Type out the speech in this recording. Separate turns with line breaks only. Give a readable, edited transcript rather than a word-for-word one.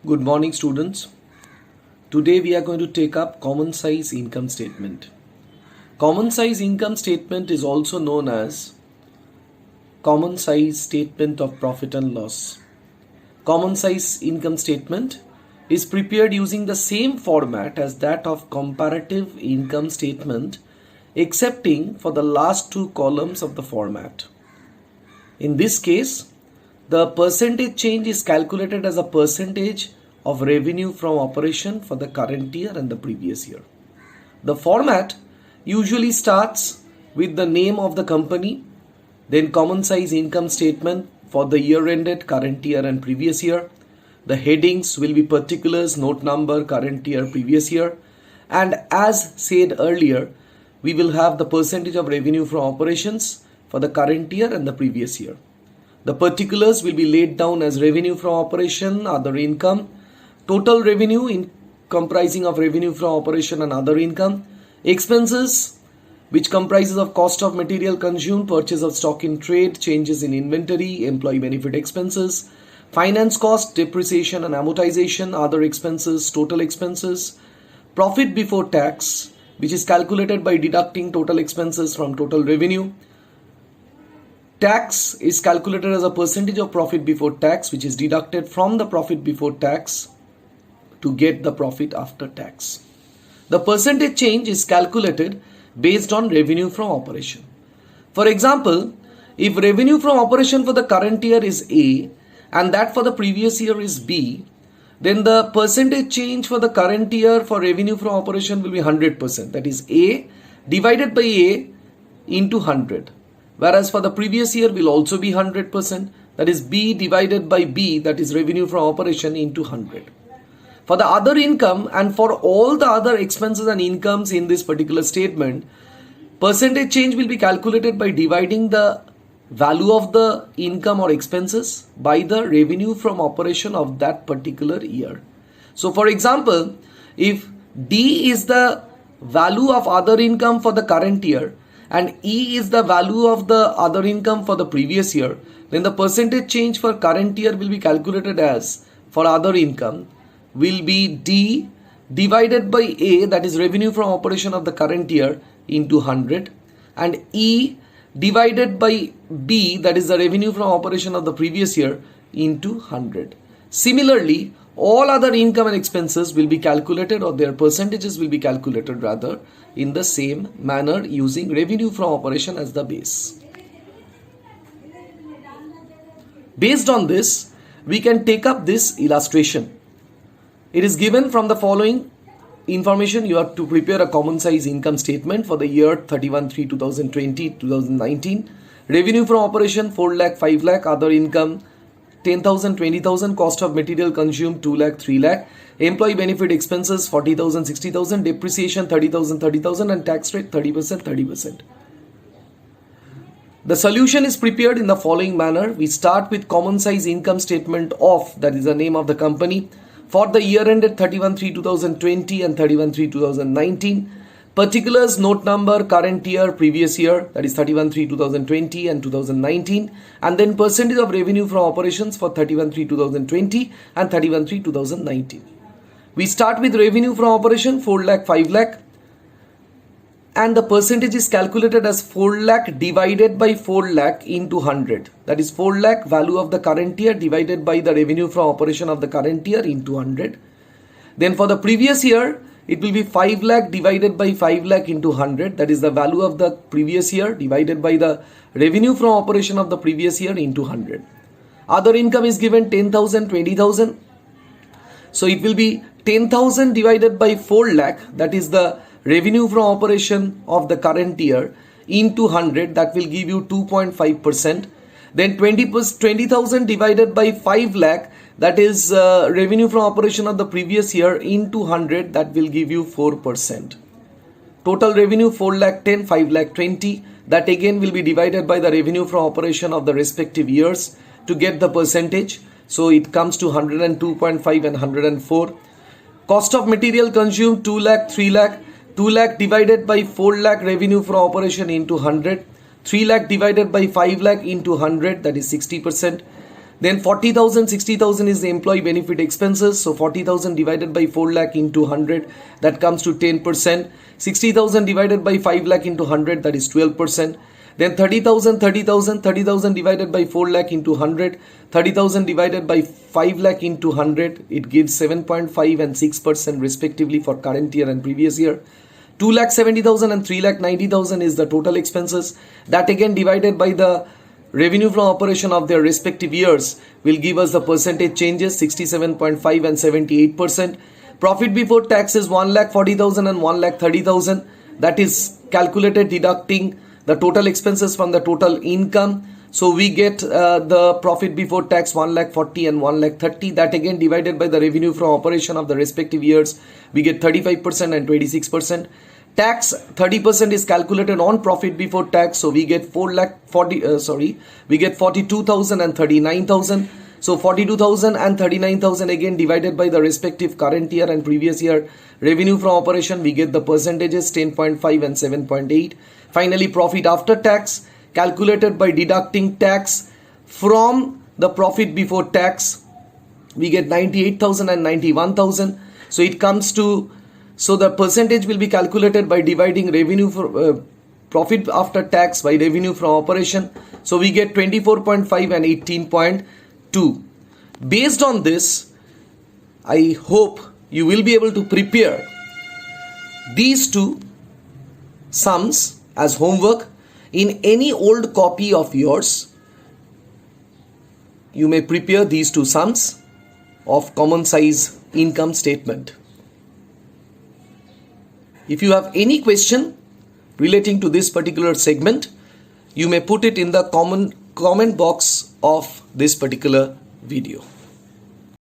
Good morning, students. Today we are going to take up common size income statement. Common size income statement is also known as common size statement of profit and loss. Common size income statement is prepared using the same format as that of comparative income statement, excepting for the last two columns of the format. In this case, the percentage change is calculated as a percentage of revenue from operation for the current year and the previous year. The format usually starts with the name of the company, then common size income statement for the year ended, current year and previous year. The headings will be particulars, note number, current year, previous year. And as said earlier, we will have the percentage of revenue from operations for the current year and the previous year. The particulars will be laid down as revenue from operation, other income, total revenue comprising of revenue from operation and other income, expenses which comprises of cost of material consumed, purchase of stock in trade, changes in inventory, employee benefit expenses, finance cost, depreciation and amortization, other expenses, total expenses, profit before tax, which is calculated by deducting total expenses from total revenue. Tax is calculated as a percentage of profit before tax, which is deducted from the profit before tax to get the profit after tax. The percentage change is calculated based on revenue from operation. For example, if revenue from operation for the current year is A and that for the previous year is B, then the percentage change for the current year for revenue from operation will be 100%. That is A divided by A into 100. Whereas for the previous year will also be 100%. That is B divided by B, that is revenue from operation, into 100. For the other income and for all the other expenses and incomes in this particular statement, percentage change will be calculated by dividing the value of the income or expenses by the revenue from operation of that particular year. So for example, if D is the value of other income for the current year and E is the value of the other income for the previous year, then the percentage change for current year will be calculated as, for other income, will be D divided by A, that is revenue from operation of the current year, into 100, and E divided by B, that is the revenue from operation of the previous year, into 100. Similarly, all other income and expenses will be calculated, or their percentages will be calculated rather, in the same manner using revenue from operation as the base. Based on this, we can take up this illustration. It is given from the following information. You have to prepare a common size income statement for the year 31/3/2020-2019. Revenue from operation 4 lakh, 5 lakh, other income 10,000, 20,000, cost of material consumed 2 lakh, 3 lakh, employee benefit expenses 40,000, 60,000, depreciation 30,000, 30,000, and tax rate 30%, 30%. The solution is prepared in the following manner. We start with common size income statement of, that is the name of the company, for the year ended 31/3/2020 and 31/3/2019. Particulars, note number, current year, previous year, that is 31/3/2020 and 2019, and then percentage of revenue from operations for 31/3/2020 and 31/3/2019. We start with revenue from operation 4 lakh, 5 lakh, and the percentage is calculated as 4 lakh divided by 4 lakh into 100. That is 4 lakh value of the current year divided by the revenue from operation of the current year into 100. Then for the previous year, it will be 5 lakh divided by 5 lakh into 100. That is the value of the previous year divided by the revenue from operation of the previous year into 100. Other income is given 10,000, 20,000. So it will be 10,000 divided by 4 lakh. That is the revenue from operation of the current year into 100. That will give you 2.5%. Then 20,000 divided by 5 lakh. That is revenue from operation of the previous year into 100. That will give you 4%. Total revenue 4 lakh 10, 5 lakh 20. That again will be divided by the revenue from operation of the respective years to get the percentage. So it comes to 102.5 and 104. Cost of material consumed 2 lakh, 3 lakh. 2 lakh divided by 4 lakh revenue from operation into 100. 3 lakh divided by 5 lakh into 100, that is 60%. Then 40,000, 60,000 is the employee benefit expenses. So 40,000 divided by 4 lakh into 100, that comes to 10%. 60,000 divided by 5 lakh into 100, that is 12%. Then 30,000 divided by 4 lakh into 100, 30,000 divided by 5 lakh into 100, it gives 7.5 and 6% respectively for current year and previous year. 2,70,000 and 3,90,000 is the total expenses. That again divided by the revenue from operation of their respective years will give us the percentage changes, 67.5 and 78%. Profit before tax is 1,40,000 and 1,30,000. That is calculated deducting the total expenses from the total income. So we get the profit before tax 1,40,000 and 1,30,000. That again divided by the revenue from operation of the respective years, we get 35% and 26%. Tax 30% is calculated on profit before tax, so we get 42,000 and 39,000. So 42,000 and 39,000 again divided by the respective current year and previous year revenue from operation, we get the percentages 10.5 and 7.8. Finally, profit after tax calculated by deducting tax from the profit before tax, we get 98,000 and 91,000. So it comes to, so the percentage will be calculated by dividing revenue for profit after tax by revenue from operation. So we get 24.5 and 18.2. Based on this, I hope you will be able to prepare these two sums as homework in any old copy of yours. You may prepare these two sums of common size income statement. If you have any question relating to this particular segment, you may put it in the comment box of this particular video.